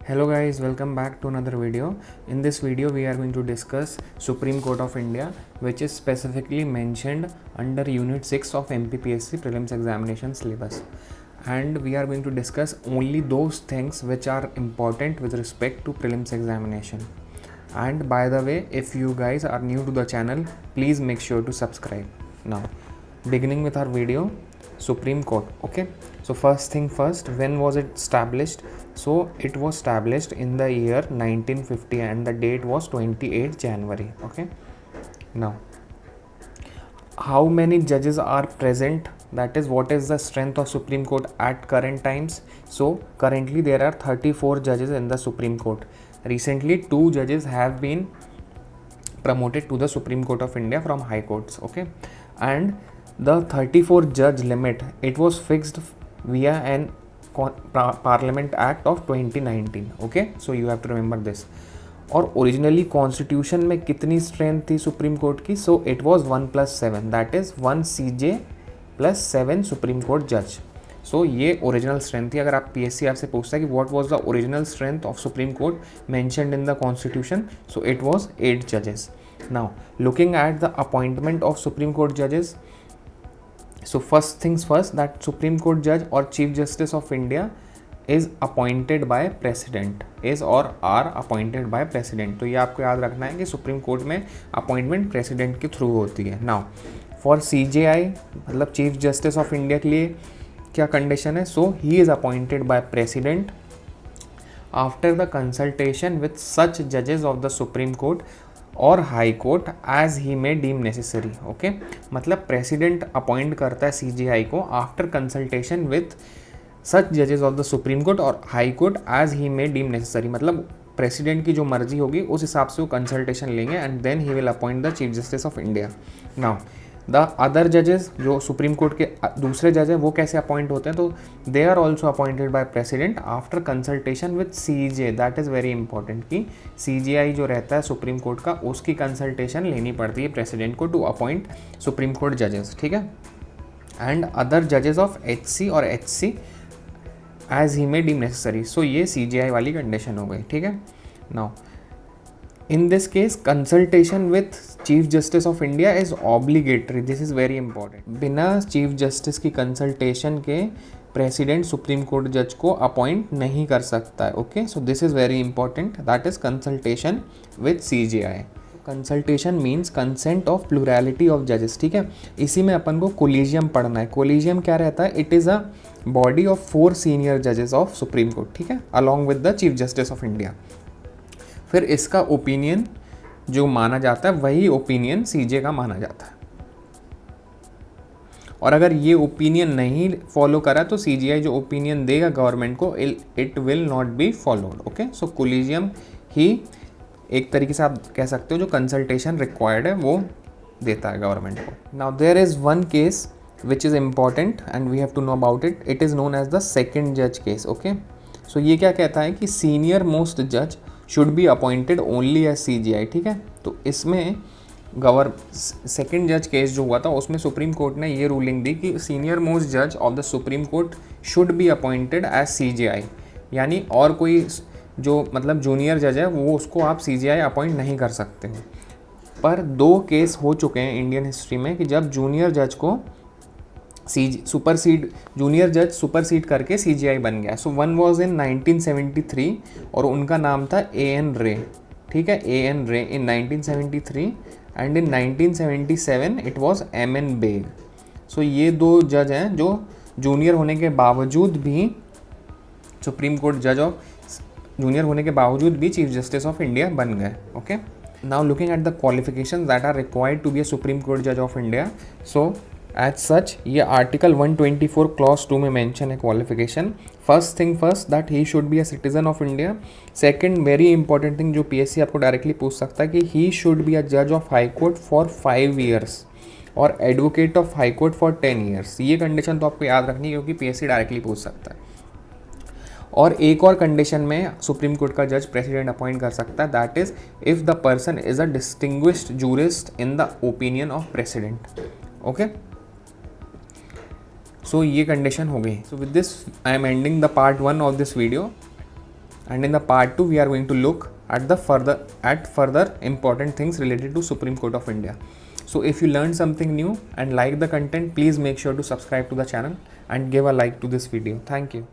Hello guys, welcome back to another video. In this video we are going to discuss Supreme Court of India, which is specifically mentioned under Unit 6 of MPPSC Prelims Examination Syllabus. And we are going to discuss only those things which are important with respect to prelims examination. And by the way, if you guys are new to the channel, please make sure to subscribe. Now, beginning with our video, Supreme Court. Okay, so first thing first, when was it established? So it was established in the year 1950 and the date was 28 January. Okay, now how many judges are present, that is what is the strength of Supreme Court at current times. So currently there are 34 judges in the Supreme Court. Recently 2 judges have been promoted to the Supreme Court of India from High Courts. Okay, and the 34 judge limit, it was fixed via an Parliament Act of 2019. Okay, so you have to remember this. और originally constitution में कितनी strength थी supreme court की? So it was 1+7, that is 1 CJ + 7 supreme court जज. सो ये original strength थी. अगर आप PSC आपसे पूछता है कि what was the original strength of supreme court mentioned in the constitution, so it was 8 जजेस. Now looking at the appointment of supreme court जजेस, so first things first, that Supreme Court judge or Chief Justice of India is appointed by President, is or are appointed by President. तो ये आपको याद रखना है कि supreme court में appointment president के थ्रू होती है. नाउ फॉर CJI मतलब चीफ जस्टिस ऑफ इंडिया के लिए क्या कंडीशन है? So he is appointed by president after the consultation with such जजेस ऑफ द सुप्रीम कोर्ट और high court as he may deem necessary. Okay, मतलब president appoint करता है CJI को आफ्टर कंसल्टेशन विथ सच जजेस of the supreme court और high court as he may deem necessary. मतलब president की जो मर्जी होगी उस हिसाब से वो कंसल्टेशन लेंगे and then he will appoint the chief justice of India. Now the other जजेस, जो सुप्रीम कोर्ट के दूसरे जज हैं, वो कैसे अपॉइंट होते हैं? तो they are also appointed by president after consultation with CJ. That is very important कि CJI जो रहता है सुप्रीम कोर्ट का, उसकी कंसल्टेशन लेनी पड़ती है प्रेसिडेंट को टू अपॉइंट सुप्रीम कोर्ट जजेस. ठीक है, एंड अदर जजेस ऑफ HC और HC as he may deem necessary. So ये CJI वाली कंडीशन हो गई. ठीक है, now in this case consultation with chief justice of India is obligatory. this is very important. बिना चीफ जस्टिस की कंसल्टेशन के प्रेसिडेंट सुप्रीम कोर्ट जज को अपॉइंट नहीं कर सकता है. Okay, so this is very important, that is consultation with CJI. Consultation means consent of plurality of जजेस. ठीक है, इसी में अपन को कोलिजियम पढ़ना है. कोलिजियम क्या रहता है? It is a body of 4 senior जजेस ऑफ सुप्रीम कोर्ट. ठीक है, along with the chief justice of India. फिर इसका ओपिनियन जो माना जाता है वही ओपिनियन CJ का माना जाता है. और अगर ये ओपिनियन नहीं फॉलो करा तो CJI जो ओपिनियन देगा गवर्नमेंट को, it will not be followed. Okay, so collegium ही एक तरीके से आप कह सकते हो जो कंसल्टेशन रिक्वायर्ड है वो देता है गवर्नमेंट को. Now there is one case which is important and we have to know about it. It is known as the second जज केस. ओके, सो ये क्या कहता है कि सीनियर मोस्ट जज should be appointed only as CJI. ठीक है, तो इसमें सेकेंड जज केस जो हुआ था उसमें सुप्रीम कोर्ट ने ये रूलिंग दी कि सीनियर मोस्ट जज of the supreme court should be appointed as CJI. यानी और कोई जो मतलब जूनियर जज है वो उसको आप CJI अपॉइंट नहीं कर सकते हो. पर 2 केस हो चुके हैं इंडियन हिस्ट्री में कि जब जूनियर जज को जूनियर जज सुपरसीड करके CJI बन गया. सो वन वॉज इन 1973 और उनका नाम था AN रे. ठीक है, AN Ray in 1973 and in 1977 it was MN Beg. So ये 2 जज हैं जो जूनियर होने के बावजूद भी सुप्रीम कोर्ट जज ऑफ जूनियर होने के बावजूद भी चीफ जस्टिस ऑफ इंडिया बन गए. Okay, now looking at the qualifications that are required to be a supreme court जज of India. So as such ये आर्टिकल 124 क्लॉज 2 में मेंशन है qualification. First thing first, that he should be a citizen of India. Second very important thing जो PSC आपको directly पूछ सकता है कि ही शुड बी अ जज of high court for 5 years और advocate of high court for 10 years. ये condition तो आपको याद रखनी है क्योंकि PSC डायरेक्टली पूछ सकता है. और एक और कंडीशन में सुप्रीम कोर्ट का जज प्रेसिडेंट अपॉइंट कर सकता है, that is if the person is a distinguished jurist in the opinion of president. Okay, so ये कंडीशन हो गई. So with this I am ending the part 1 of this video. And in the part 2 we are going to look at the further important things related to Supreme Court of India. So if you learned something new and like the content, please make sure to subscribe to the channel and give a like to this video. Thank you.